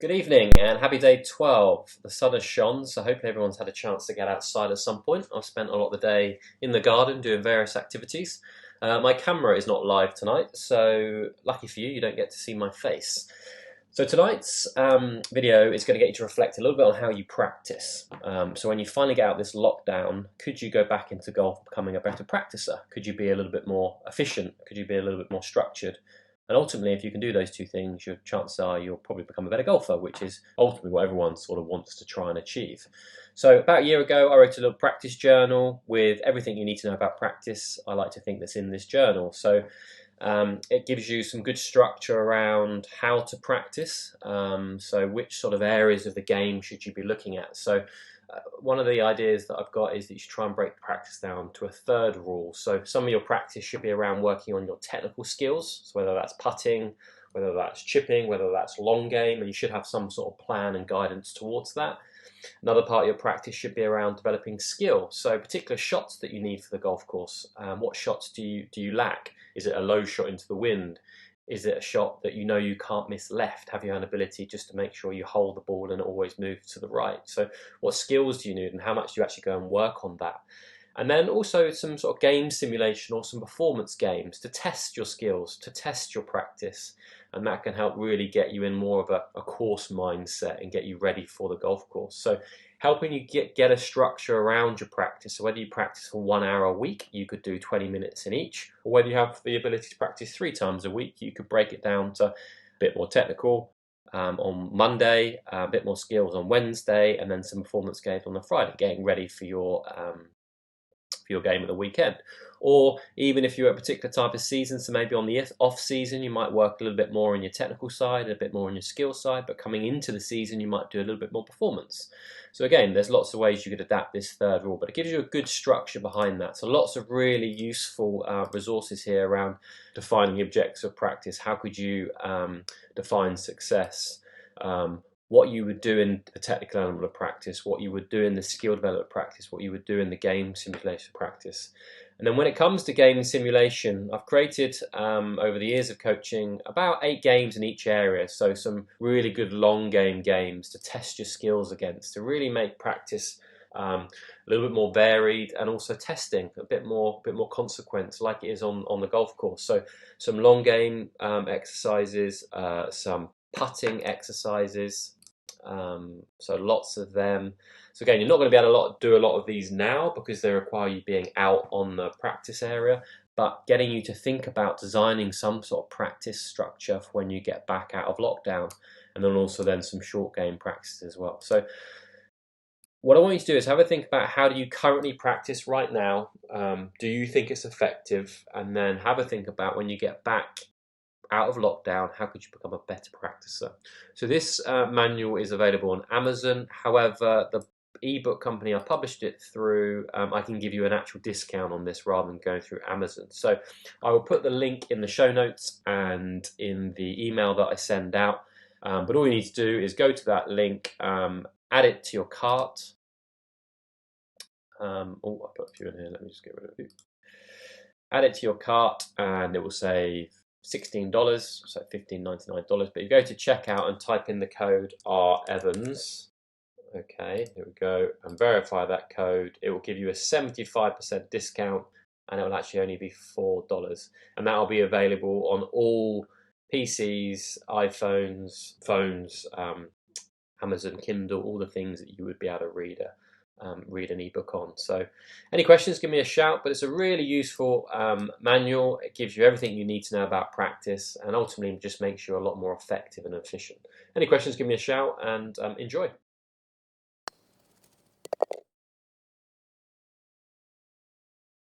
Good evening and happy day 12. The sun has shone, so hopefully everyone's had a chance to get outside at some point. I've spent a lot of the day in the garden doing various activities. My camera is not live tonight, so lucky for you, you don't get to see my face. So tonight's video is going to get you to reflect a little bit on how you practice. So when you finally get out this lockdown, could you go back into golf becoming a better practicer? Could you be a little bit more efficient? Could you be a little bit more structured? And ultimately, if you can do those two things, your chances are you'll probably become a better golfer, which is ultimately what everyone sort of wants to try and achieve. So about a year ago, I wrote a little practice journal with everything you need to know about practice. I like to think that's in this journal. So it gives you some good structure around how to practice. So which sort of areas of the game should you be looking at? So one of the ideas that I've got is that you should try and break practice down to a third rule. So some of your practice should be around working on your technical skills, so whether that's putting, whether that's chipping, whether that's long game, and you should have some sort of plan and guidance towards that. Another part of your practice should be around developing skill, so particular shots that you need for the golf course. What shots do you lack? Is it a low shot into the wind? Is it a shot that you know you can't miss left? Have you an ability just to make sure you hold the ball and always move to the right? So what skills do you need and how much do you actually go and work on that? And then also some sort of game simulation or some performance games to test your skills, to test your practice. And that can help really get you in more of a course mindset and get you ready for the golf course. So helping you get a structure around your practice. So whether you practice for 1 hour a week, you could do 20 minutes in each, or whether you have the ability to practice 3 times a week, you could break it down to a bit more technical on Monday, a bit more skills on Wednesday, and then some performance games on the Friday, getting ready for your game at the weekend. Or even if you're at a particular type of season, so maybe on the off season you might work a little bit more on your technical side, a bit more on your skill side, but coming into the season you might do a little bit more performance. So again, there's lots of ways you could adapt this third rule, but it gives you a good structure behind that. So lots of really useful resources here around defining the objectives of practice. How could you define success? What you would do in the technical element of practice, what you would do in the skill development practice, what you would do in the game simulation practice. And then when it comes to game simulation, I've created over the years of coaching about 8 games in each area. So some really good long game games to test your skills against, to really make practice a little bit more varied, and also testing a bit more consequence like it is on the golf course. So some long game exercises, some putting exercises, so lots of them. So again, you're not going to be able to do a lot of these now because they require you being out on the practice area, but getting you to think about designing some sort of practice structure for when you get back out of lockdown, and then also then some short game practices as well. So what I want you to do is have a think about how do you currently practice right now, do you think it's effective, and then have a think about when you get back out of lockdown, how could you become a better practicer? So this manual is available on Amazon. However, the ebook company I published it through, I can give you an actual discount on this rather than going through Amazon. So I will put the link in the show notes and in the email that I send out. But all you need to do is go to that link, add it to your cart. Oh, I put a few in here. Let me just get rid of it. Add it to your cart, and it will say $16, so $15.99. But you go to checkout and type in the code REvans. Okay, here we go, and verify that code. It will give you a 75% discount, and it will actually only be $4. And that will be available on all PCs, iPhones, phones, Amazon Kindle, all the things that you would be able to read an ebook on. So any questions, give me a shout, but it's a really useful manual. It gives you everything you need to know about practice, and ultimately just makes you a lot more effective and efficient. Any questions, give me a shout, and enjoy.